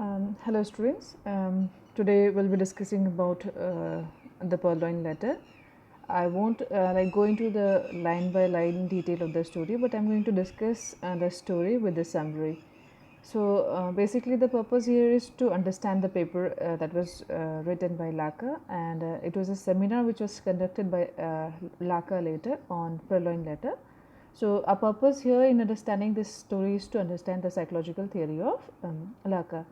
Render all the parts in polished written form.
Hello students, today we'll be discussing about the Purloined letter. I won't go into the line by line detail of the story, but I'm going to discuss the story with the summary. So basically the purpose here is to understand the paper that was written by Laka, and it was a seminar which was conducted by Laka later on Purloined letter. So our purpose here in understanding this story is to understand the psychological theory of Laka.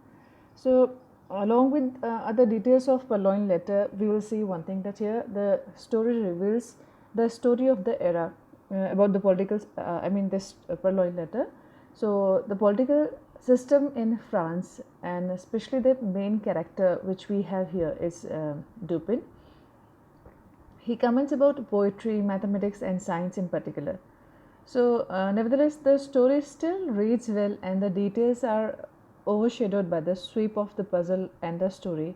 So along with other details of Purloined letter, we will see one thing, that here the story reveals the story of the era about the political, this Purloined letter. So the political system in France, and especially the main character which we have here is Dupin. He comments about poetry, mathematics and science in particular. So nevertheless the story still reads well, and the details are overshadowed by the sweep of the puzzle and the story.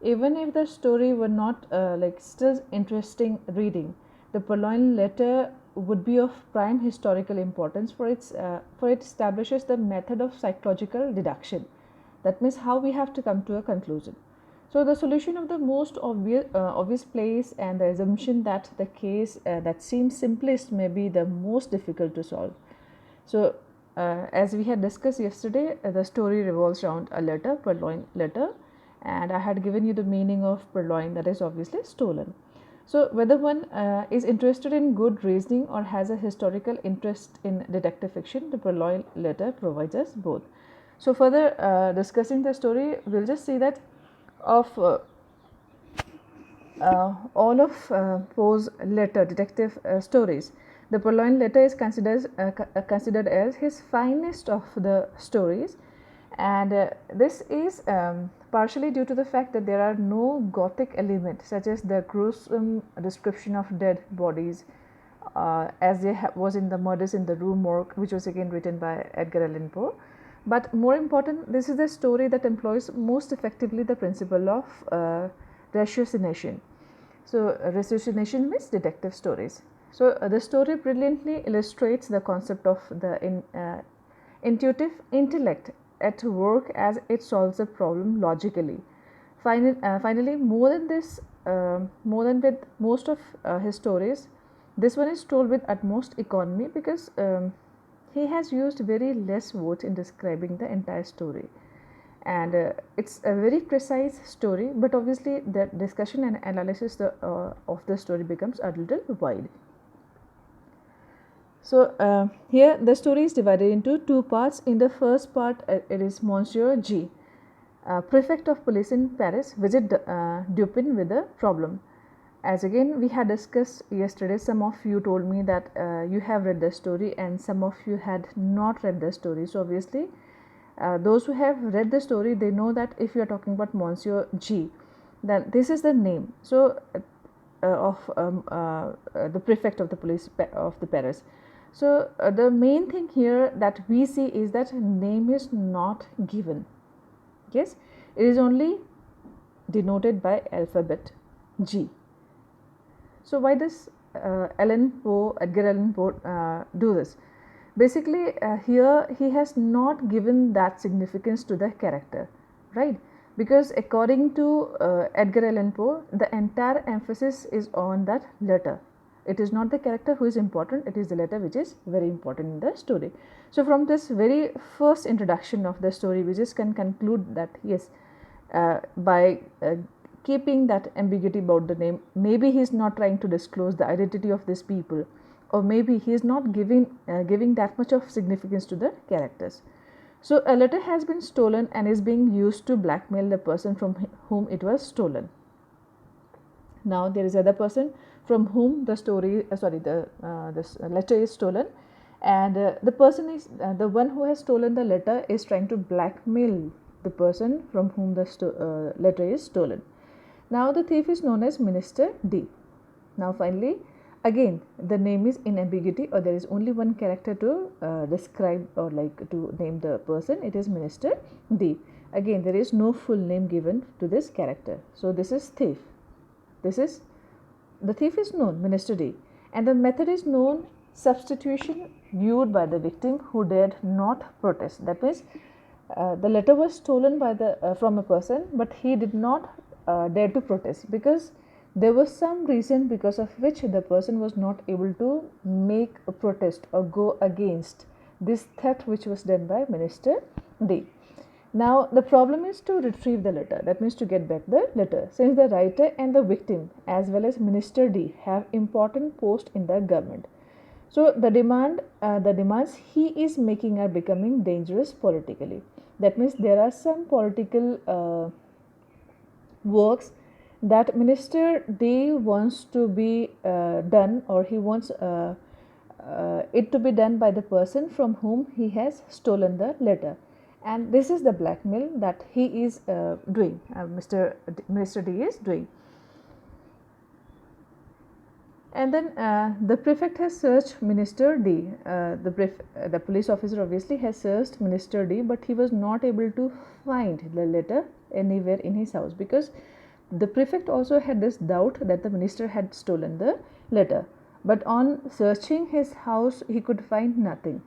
Even if the story were not still interesting reading, the Purloined letter would be of prime historical importance, for it establishes the method of psychological deduction. That means how we have to come to a conclusion. So the solution of the most obvious place, and the assumption that the case that seems simplest may be the most difficult to solve. So as we had discussed yesterday, the story revolves around a letter, Purloined letter, and I had given you the meaning of purloined, that is obviously stolen. So whether one is interested in good reasoning or has a historical interest in detective fiction, the Purloined letter provides us both. So further discussing the story, we'll just see that of all of Poe's letter detective stories, the Purloined letter is considered as his finest of the stories, and this is partially due to the fact that there are no gothic elements such as the gruesome description of dead bodies as there was in the Murders in the Rue Morgue, which was again written by Edgar Allan Poe. But more important, this is a story that employs most effectively the principle of ratiocination. So ratiocination means detective stories. So the story brilliantly illustrates the concept of the intuitive intellect at work as it solves a problem logically. Finally, more than with most of his stories, this one is told with utmost economy, because he has used very less words in describing the entire story, and it's a very precise story, but obviously the discussion and analysis of the story becomes a little wide. So here the story is divided into two parts. In the first part, it is Monsieur G, prefect of police in Paris, visit Dupin with a problem. As again we had discussed yesterday, some of you told me that you have read the story and some of you had not read the story. So obviously those who have read the story, they know that if you are talking about Monsieur G, then this is the name of the prefect of the police of the Paris. So the main thing here that we see is that name is not given. Yes, it is only denoted by alphabet G. So why does Edgar Allan Poe do this? Basically here he has not given that significance to the character, right? Because according to Edgar Allan Poe, the entire emphasis is on that letter. It is not the character who is important, it is the letter which is very important in the story. So from this very first introduction of the story, we just can conclude that yes, by keeping that ambiguity about the name, maybe he is not trying to disclose the identity of these people, or maybe he is not giving that much of significance to the characters. So a letter has been stolen and is being used to blackmail the person from whom it was stolen. Now there is other person from whom the story this letter is stolen, and the person is the one who has stolen the letter is trying to blackmail the person from whom the letter is stolen. Now the thief is known as Minister D. Now finally, again the name is in ambiguity, or there is only one character to describe or to name the person. It is Minister D. Again there is no full name given to this character. So this is thief. The thief is known, Minister D, and the method is known, substitution viewed by the victim who dared not protest. That means The letter was stolen by from a person, but he did not dare to protest because there was some reason because of which the person was not able to make a protest or go against this theft which was done by Minister D. Now the problem is to retrieve the letter, that means to get back the letter, since the writer and the victim as well as Minister D have important posts in the government. So the demands he is making are becoming dangerous politically. That means there are some political works that Minister D wants to be done, or he wants it to be done by the person from whom he has stolen the letter, and this is the blackmail that he is doing. Minister D is doing. And then the prefect has searched Minister D. The police officer obviously has searched Minister D, but he was not able to find the letter anywhere in his house, because the prefect also had this doubt that the minister had stolen the letter. But on searching his house, he could find nothing.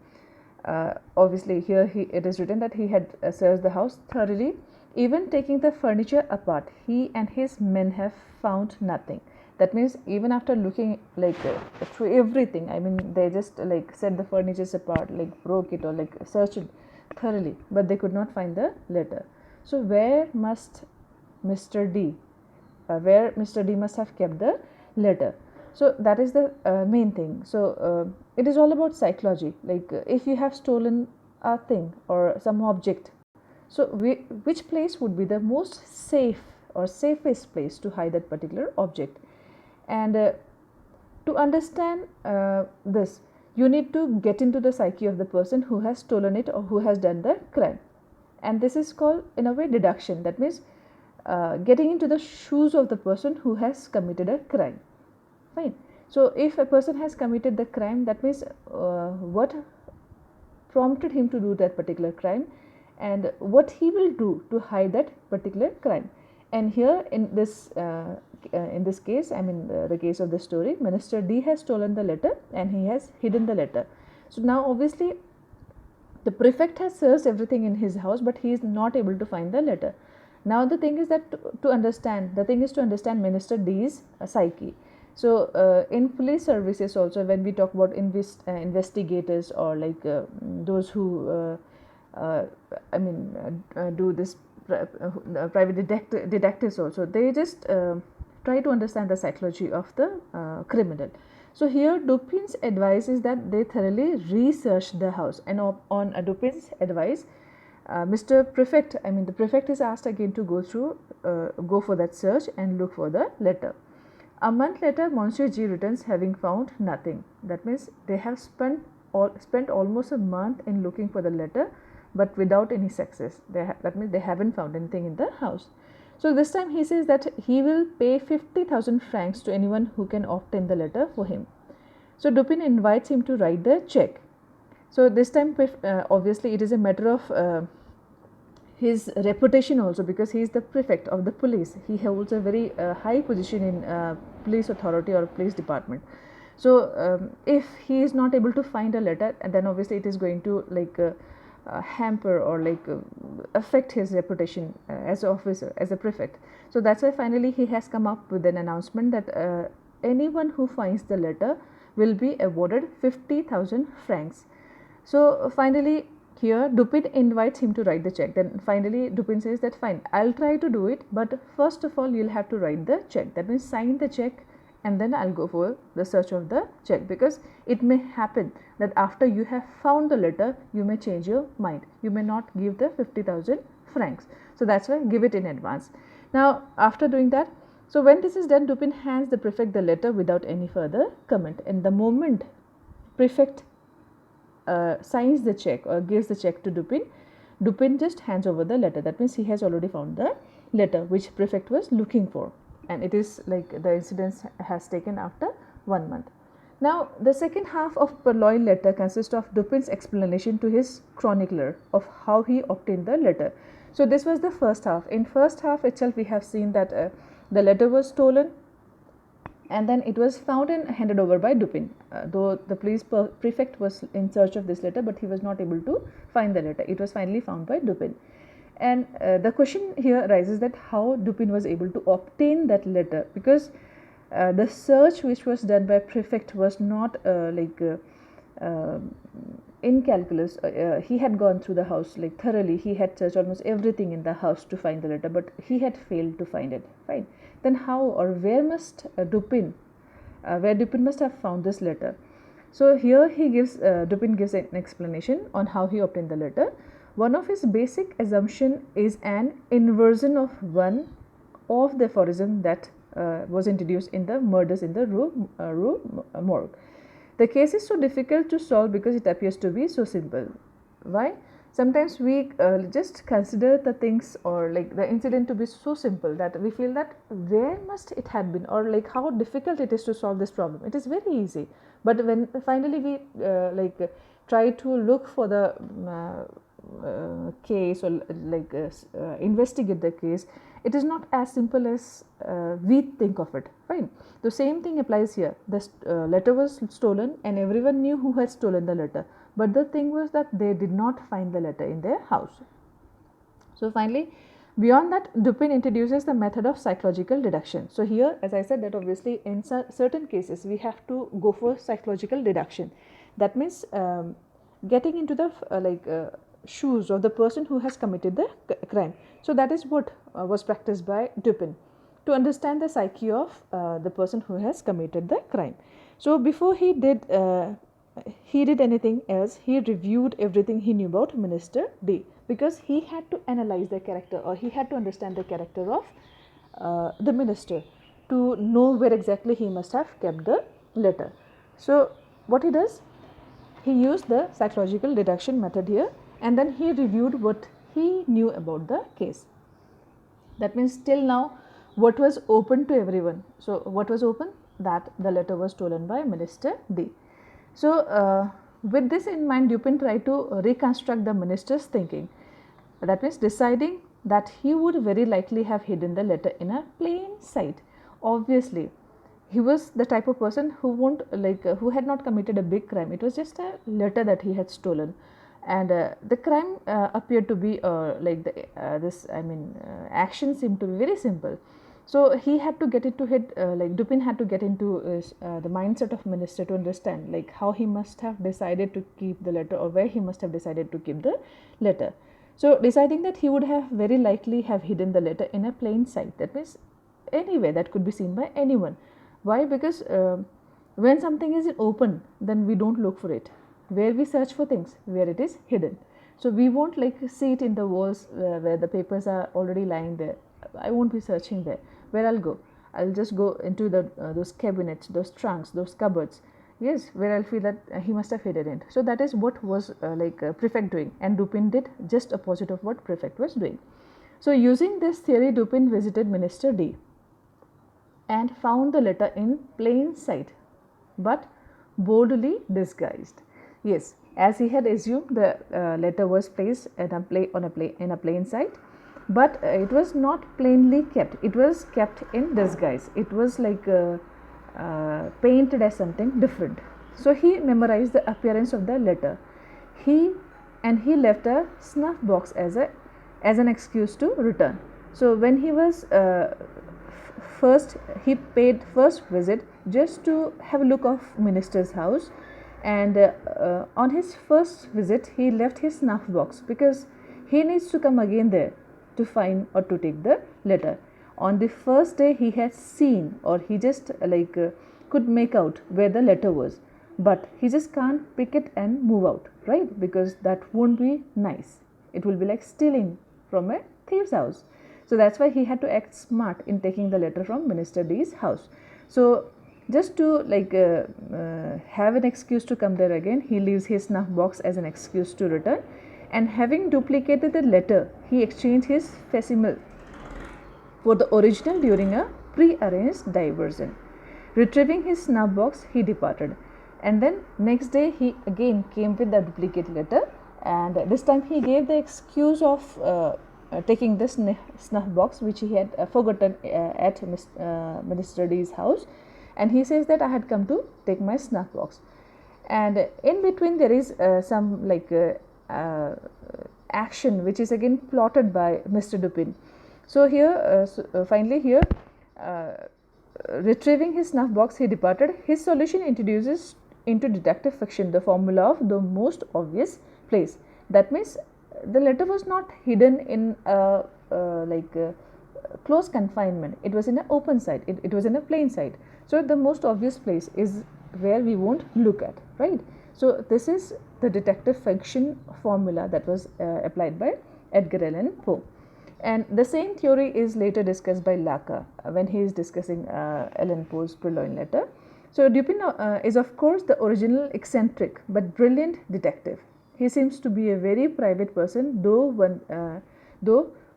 Obviously, here it is written that he had searched the house thoroughly. Even taking the furniture apart, he and his men have found nothing. That means even after looking through everything, I mean they just set the furnitures apart, broke it or searched it thoroughly, but they could not find the letter. So where must Mr. D must have kept the letter? So that is the main thing. So it is all about psychology. If you have stolen a thing or some object, so which place would be the most safe or safest place to hide that particular object? And to understand this, you need to get into the psyche of the person who has stolen it or who has done the crime. And this is called, in a way, deduction. That means getting into the shoes of the person who has committed a crime. Fine. So if a person has committed the crime, that means what prompted him to do that particular crime and what he will do to hide that particular crime. And here in this case, I mean the case of the story, Minister D has stolen the letter and he has hidden the letter. So now obviously the prefect has searched everything in his house, but he is not able to find the letter. Now the thing is that to understand Minister D's psyche. So in police services also, when we talk about investigators or those who do this private detectives also, they just try to understand the psychology of the criminal. So here Dupin's advice is that they thoroughly research the house, and on Dupin's advice, the prefect is asked again to go for that search and look for the letter. A month later, Monsieur G returns having found nothing. That means they have spent almost a month in looking for the letter, but without any success. That means they haven't found anything in the house. So this time he says that he will pay 50,000 francs to anyone who can obtain the letter for him. So Dupin invites him to write the check. So this time obviously it is a matter of his reputation also, because he is the prefect of the police. He holds a very high position in police authority or police department. So if he is not able to find a letter, then obviously it is going to hamper or affect his reputation as an officer, as a prefect. So that's why finally he has come up with an announcement that anyone who finds the letter will be awarded 50,000 francs. So finally here Dupin invites him to write the check. Then finally Dupin says that fine, I'll try to do it, but first of all you'll have to write the check. That means sign the check and then I'll go for the search of the check, because it may happen that after you have found the letter, you may change your mind. You may not give the 50,000 francs. So that's why give it in advance. Now after doing that, so when this is done, Dupin hands the prefect the letter without any further comment. And the moment prefect signs the check or gives the check to Dupin, Dupin just hands over the letter. That means he has already found the letter which prefect was looking for, and it is the incident has taken after 1 month. Now the second half of Purloined letter consists of Dupin's explanation to his chronicler of how he obtained the letter. So this was the first half. In first half itself we have seen that the letter was stolen, and then it was found and handed over by Dupin. Though the police prefect was in search of this letter, but he was not able to find the letter. It was finally found by Dupin. And the question here arises that how Dupin was able to obtain that letter, because the search which was done by prefect was not in calculus. He had gone through the house like thoroughly. He had searched almost everything in the house to find the letter, but he had failed to find it. Fine. Then how or where must Dupin must have found this letter? So here he gives Dupin gives an explanation on how he obtained the letter. One of his basic assumption is an inversion of one of the aphorism that was introduced in the murders in the Rue Morgue. The case is so difficult to solve because it appears to be so simple. Why? Sometimes we just consider the things or like the incident to be so simple that we feel that where must it have been, or like how difficult it is to solve this problem. It is very easy, but when finally we try to look for the case or investigate the case, it is not as simple as we think of it. Fine. The same thing applies here. The letter was stolen and everyone knew who had stolen the letter, but the thing was that they did not find the letter in their house. So finally, beyond that, Dupin introduces the method of psychological deduction. So here, as I said, that obviously in certain cases we have to go for psychological deduction. That means getting into the shoes of the person who has committed the crime. So that is what was practiced by Dupin to understand the psyche of the person who has committed the crime. So before he did anything else, he reviewed everything he knew about Minister D, because he had to analyze the character, or he had to understand the character of the minister to know where exactly he must have kept the letter. So what he does, he used the psychological deduction method here, and then he reviewed what he knew about the case. That means till now what was open to everyone. So what was open? That the letter was stolen by Minister D. So with this in mind, Dupin tried to reconstruct the minister's thinking. That means deciding that he would very likely have hidden the letter in a plain sight. Obviously, he was the type of person who who had not committed a big crime. It was just a letter that he had stolen, and the crime appeared to be action seemed to be very simple. So he had to get into Dupin had to get into the mindset of minister to understand like how he must have decided to keep the letter, or where he must have decided to keep the letter. So deciding that he would have very likely have hidden the letter in a plain sight. That means anywhere that could be seen by anyone. Why? Because when something is open, then we don't look for it. Where we search for things, where it is hidden. So we won't see it in the walls where the papers are already lying there. I won't be searching there. Where I'll go? I'll just go into those cabinets, those trunks, those cupboards. Yes, where I'll feel that he must have hidden it. So that is what was prefect doing, and Dupin did just opposite of what prefect was doing. So using this theory, Dupin visited Minister D and found the letter in plain sight, but boldly disguised. Yes, as he had assumed, the letter was placed in a plain sight, but it was not plainly kept. It was kept in disguise. It was painted as something different. So he memorized the appearance of the letter. He left a snuff box as an excuse to return. So when he was he paid first visit just to have a look of minister's house, and on his first visit he left his snuff box because he needs to come again there to find or to take the letter. On the first day he had seen, or he just could make out where the letter was, but he just can't pick it and move out, right? Because that won't be nice. It will be like stealing from a thief's house. So that's why he had to act smart in taking the letter from Minister D's house. So just to have an excuse to come there again, he leaves his snuff box as an excuse to return, and having duplicated the letter, he exchanged his facsimile for the original during a pre-arranged diversion. Retrieving his snuff box, he departed, and then next day he again came with the duplicate letter, and this time he gave the excuse of taking this snuff box which he had forgotten at Minister D's house, and he says that I had come to take my snuff box. And in between there is some action which is again plotted by Mr. Dupin. So here finally here retrieving his snuff box, he departed. His solution introduces into detective fiction the formula of the most obvious place. That means the letter was not hidden in close confinement. It was in an open site. It was in a plain site. So the most obvious place is where we won't look at, right? So this is the detective fiction formula that was applied by Edgar Allan Poe. And the same theory is later discussed by Lacan when he is discussing Allan Poe's Purloined letter. So Dupin is of course the original eccentric but brilliant detective. He seems to be a very private person, though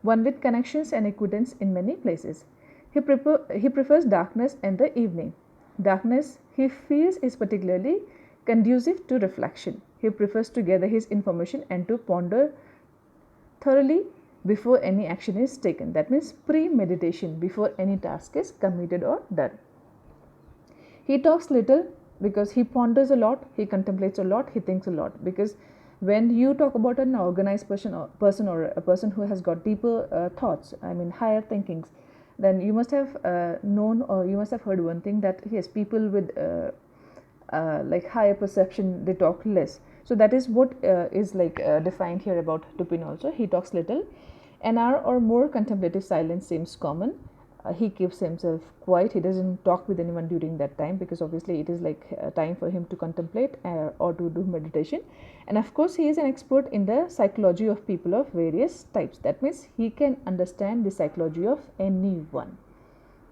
one with connections and acquaintance in many places. He prefers darkness and the evening. Darkness, he feels, is particularly conducive to reflection. He prefers to gather his information and to ponder thoroughly before any action is taken. That means premeditation before any task is committed or done. He talks little because he ponders a lot, he contemplates a lot, he thinks a lot. Because when you talk about an organized person or a person who has got deeper thoughts, I mean higher thinkings, then you must have known or you must have heard one thing, that yes, people with higher perception, they talk less. So that is what is defined here about Dupin also. He talks little. An hour or more contemplative silence seems common. He keeps himself quiet. He doesn't talk with anyone during that time, because obviously it is time for him to contemplate or to do meditation. And of course he is an expert in the psychology of people of various types. That means he can understand the psychology of anyone.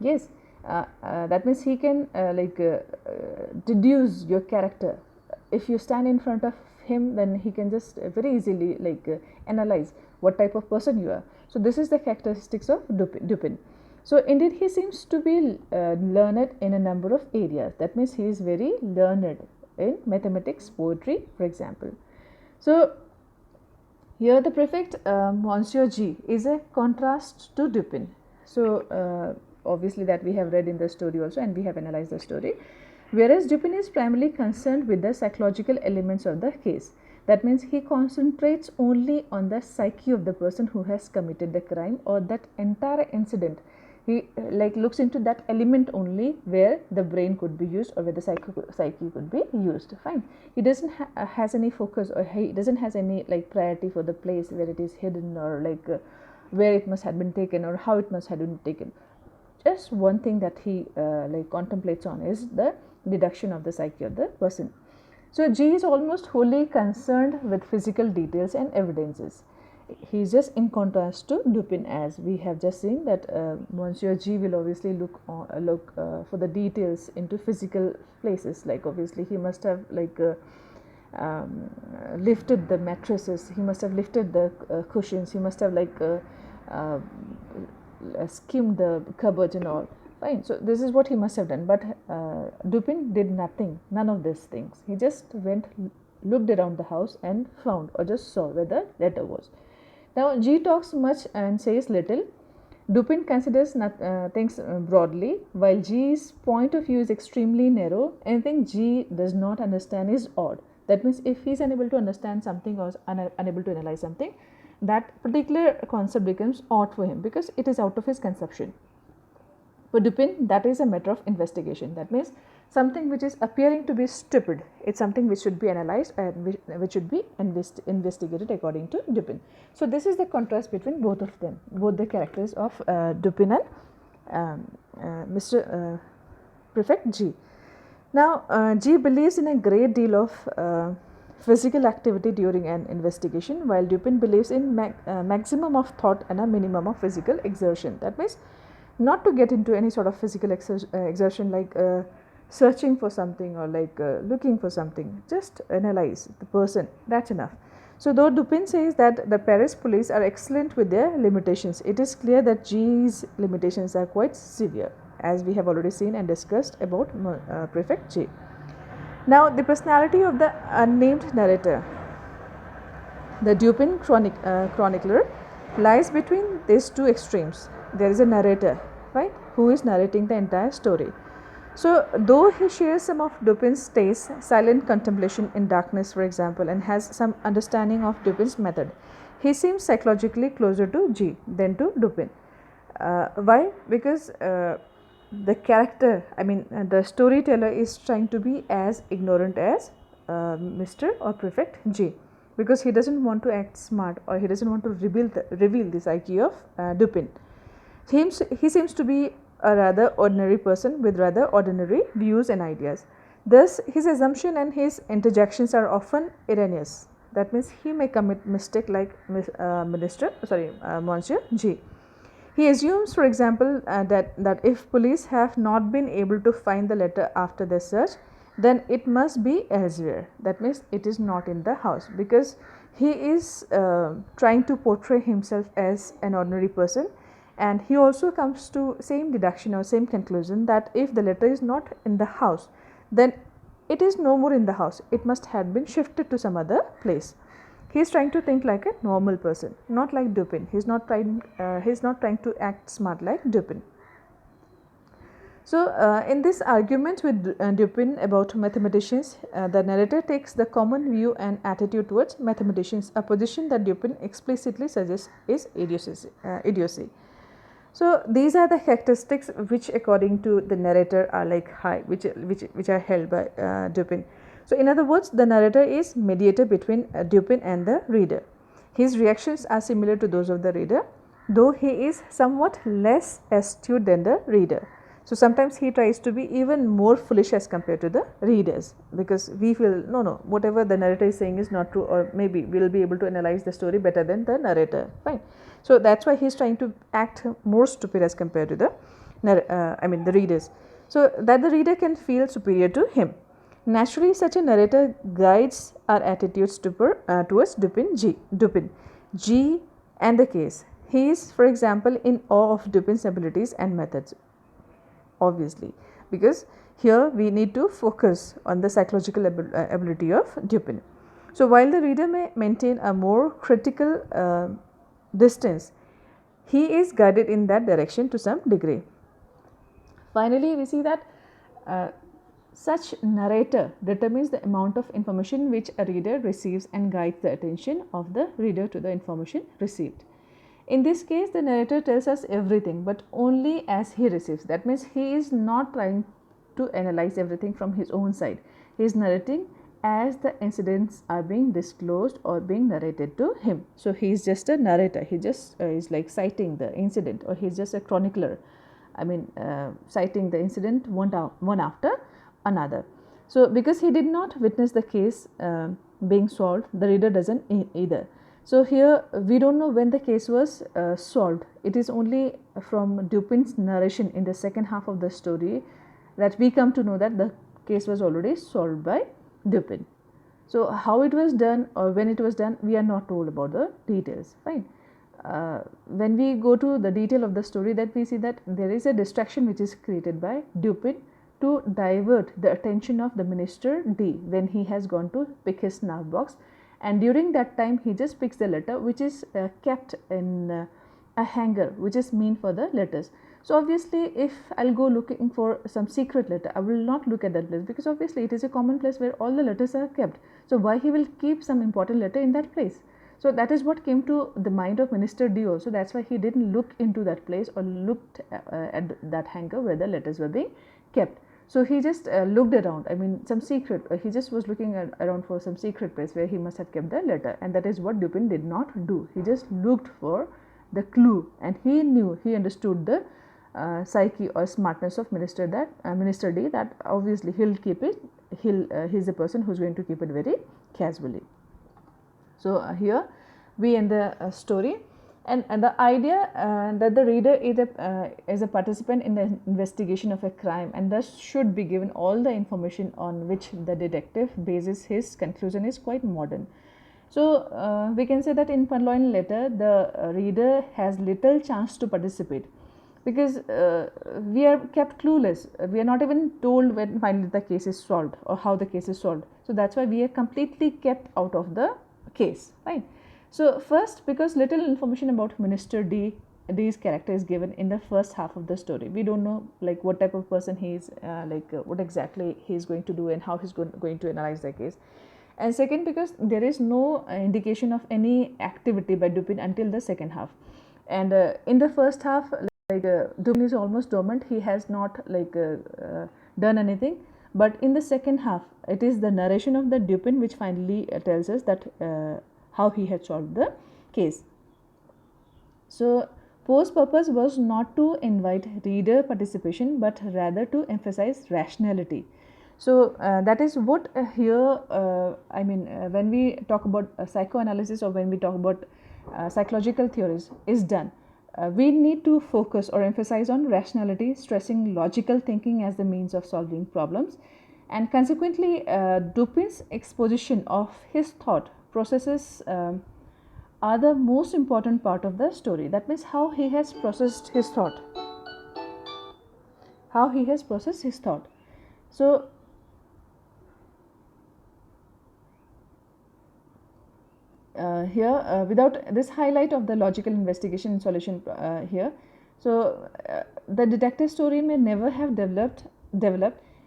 Yes, that means he can deduce your character. If you stand in front of him, then he can just very easily analyze what type of person you are. So this is the characteristics of Dupin. So indeed he seems to be learned in a number of areas. That means he is very learned in mathematics, poetry, for example. So here the prefect Monsieur G is a contrast to Dupin. So obviously that we have read in the story also, and we have analyzed the story. Whereas Dupin is primarily concerned with the psychological elements of the case. That means he concentrates only on the psyche of the person who has committed the crime or that entire incident. He looks into that element only where the brain could be used or where the psyche could be used. Fine. He doesn't has any focus, or he doesn't has any priority for the place where it is hidden, or where it must have been taken or how it must have been taken. Just one thing that he contemplates on is the deduction of the psyche of the person. So G is almost wholly concerned with physical details and evidences. He is just in contrast to Dupin, as we have just seen that Monsieur G will obviously look for the details into physical places. Obviously he must have lifted the mattresses, he must have lifted the cushions, he must have skimmed the cupboards and all. Fine. So this is what he must have done. But Dupin did nothing, none of these things. He just went, looked around the house and found or just saw where the letter was. Now G talks much and says little. Dupin considers things broadly, while G's point of view is extremely narrow. Anything G does not understand is odd. That means if he is unable to understand something or unable to analyze something, that particular concept becomes odd for him because it is out of his conception. For Dupin, that is a matter of investigation. That means something which is appearing to be stupid, it's something which should be analyzed and which should be investigated according to Dupin. So this is the contrast between both of them, both the characters of Dupin and Mr. Prefect G. Now G believes in a great deal of physical activity during an investigation, while Dupin believes in maximum of thought and a minimum of physical exertion. That means not to get into any sort of physical exertion like searching for something or looking for something. Just analyze the person, that's enough. So though Dupin says that the Paris police are excellent with their limitations, it is clear that G's limitations are quite severe, as we have already seen and discussed about Prefect G. Now the personality of the unnamed narrator, the Dupin chronicler, lies between these two extremes. There is a narrator, right, who is narrating the entire story. So, though he shares some of Dupin's tastes, silent contemplation in darkness, for example, and has some understanding of Dupin's method, he seems psychologically closer to G than to Dupin. Why? Because the character, the storyteller is trying to be as ignorant as Mr. or Prefect G, because he doesn't want to act smart, or he doesn't want to reveal the psyche of Dupin. He seems to be a rather ordinary person with rather ordinary views and ideas. Thus, his assumption and his interjections are often erroneous. That means he may commit mistake like Monsieur G. He assumes, for example, that if police have not been able to find the letter after their search, then it must be elsewhere. That means it is not in the house, because he is trying to portray himself as an ordinary person, and he also comes to same deduction or same conclusion that if the letter is not in the house, then it is no more in the house. It must have been shifted to some other place. He is trying to think like a normal person, not like Dupin. He is not trying to act smart like Dupin. So, in this argument with Dupin about mathematicians, the narrator takes the common view and attitude towards mathematicians, a position that Dupin explicitly suggests is idiocy. So, these are the characteristics which according to the narrator are like high, which are held by Dupin. So, in other words, the narrator is mediator between Dupin and the reader. His reactions are similar to those of the reader, though he is somewhat less astute than the reader. So, sometimes he tries to be even more foolish as compared to the readers, because we feel no, whatever the narrator is saying is not true, or maybe we will be able to analyze the story better than the narrator. Fine. So, that is why he is trying to act more stupid as compared to the readers, so that the reader can feel superior to him. Naturally, such a narrator guides our attitudes towards Dupin G and the case. He is, for example, in awe of Dupin's abilities and methods, obviously, because here we need to focus on the psychological ability of Dupin. So, while the reader may maintain a more critical distance, he is guided in that direction to some degree. Finally, we see that such narrator determines the amount of information which a reader receives and guides the attention of the reader to the information received. In this case, the narrator tells us everything, but only as he receives. That means he is not trying to analyze everything from his own side. He is narrating as the incidents are being disclosed or being narrated to him. So, he is just a narrator. He just is like citing the incident, or he is just a chronicler. Citing the incident one after another. So, because he did not witness the case being solved, the reader doesn't either. So, here we don't know when the case was solved. It is only from Dupin's narration in the second half of the story that we come to know that the case was already solved by Dupin. So, how it was done or when it was done, we are not told about the details. Fine. When we go to the detail of the story, that we see that there is a distraction which is created by Dupin to divert the attention of the minister D when he has gone to pick his snuff box, and during that time he just picks the letter which is kept in a hanger which is meant for the letters. So, obviously, if I will go looking for some secret letter, I will not look at that place, because obviously it is a common place where all the letters are kept. So, why he will keep some important letter in that place? So, that is what came to the mind of Minister D also. That is why he did not look into that place or looked at that hanger where the letters were being kept. So, he just looked around, some secret, he just was looking around for some secret place where he must have kept the letter, and that is what Dupin did not do. He just looked for the clue, and he understood the psyche or smartness of Minister D, that obviously he will keep it, he is the person who is going to keep it very casually. So, here we end the story, and the idea that the reader is a participant in the investigation of a crime, and thus should be given all the information on which the detective bases his conclusion is quite modern. So, we can say that in Purloined letter, the reader has little chance to participate, because we are kept clueless. We are not even told when finally the case is solved or how the case is solved. So, that is why we are completely kept out of the case, right. So, first, because little information about Minister D D's character is given in the first half of the story. We don't know like what type of person he is, what exactly he is going to do and how he's going to analyze the case. And second, because there is no indication of any activity by Dupin until the second half. And in the first half, Dupin is almost dormant. He has not done anything. But in the second half, it is the narration of the Dupin which finally tells us that how he had solved the case. So Poe's purpose was not to invite reader participation, but rather to emphasize rationality. So that is what here, when we talk about psychoanalysis, or when we talk about psychological theories is done, we need to focus or emphasize on rationality, stressing logical thinking as the means of solving problems. And consequently, Dupin's exposition of his thought processes are the most important part of the story. That means how he has processed his thought. How he has processed his thought. So here, without this highlight of the logical investigation and solution here, so the detective story may never have developed.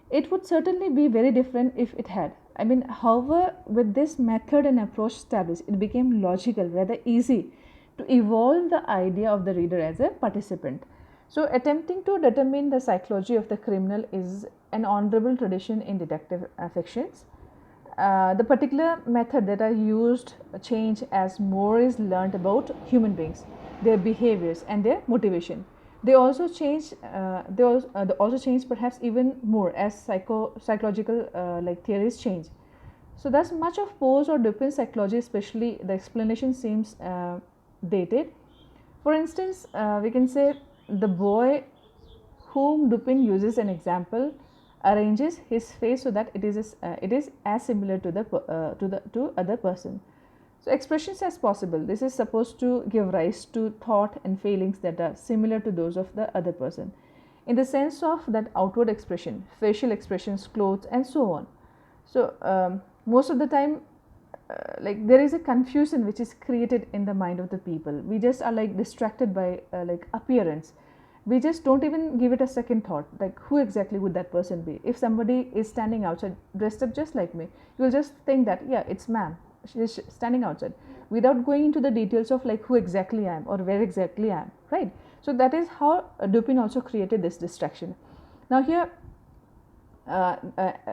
It would certainly be very different if it had. I mean, however, with this method and approach established, it became logical, rather easy, to evolve the idea of the reader as a participant. So, attempting to determine the psychology of the criminal is an honorable tradition in detective fictions. The particular method that I used change as more is learned about human beings, their behaviors and their motivation. They also change. They also change perhaps even more as psychological theories change. So thus much of Poe's or Dupin's psychology, especially the explanation, seems dated. For instance, we can say the boy whom Dupin uses an example arranges his face so that it is as similar to the other person. So expressions as possible. This is supposed to give rise to thought and feelings that are similar to those of the other person, in the sense of that outward expression, facial expressions, clothes, and so on. So most of the time, there is a confusion which is created in the mind of the people. We just are distracted by appearance. We just don't even give it a second thought, like who exactly would that person be. If somebody is standing outside dressed up just like me, you will just think that yeah, it's ma'am, she is standing outside, without going into the details of who exactly I am or where exactly I am, right? So that is how Dupin also created this distraction. Now here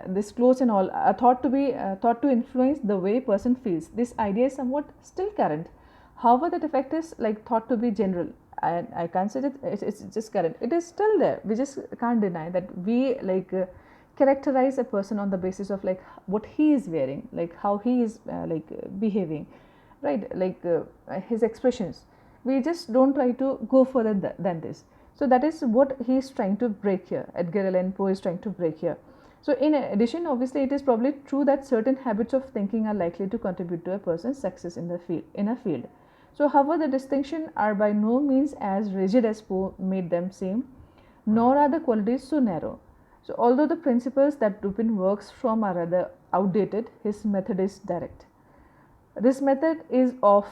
this clothes and all are thought to influence the way person feels. This idea is somewhat still current. However, that effect is thought to be general. I can't say that it's just current. It is still there. We just can't deny that we characterize a person on the basis of what he is wearing, how he is behaving, right? His expressions. We just don't try to go further than this. So that is what he is trying to break here. Edgar Allan Poe is trying to break here. So in addition, obviously, it is probably true that certain habits of thinking are likely to contribute to a person's success in a field. So, however, the distinctions are by no means as rigid as Poe made them seem, nor are the qualities so narrow. So, although the principles that Dupin works from are rather outdated, his method is direct. This method is of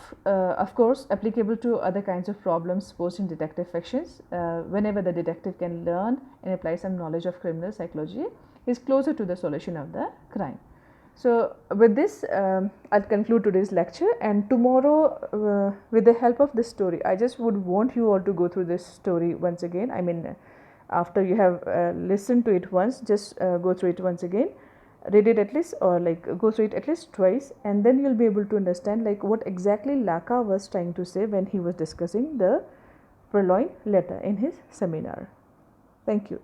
course, applicable to other kinds of problems posed in detective fictions. Whenever the detective can learn and apply some knowledge of criminal psychology, he is closer to the solution of the crime. So, with this, I'll conclude today's lecture, and tomorrow, with the help of this story, I just would want you all to go through this story once again. I mean, after you have listened to it once, just go through it once again, read it at least, or go through it at least twice, and then you'll be able to understand what exactly Lacan was trying to say when he was discussing the Purloined letter in his seminar. Thank you.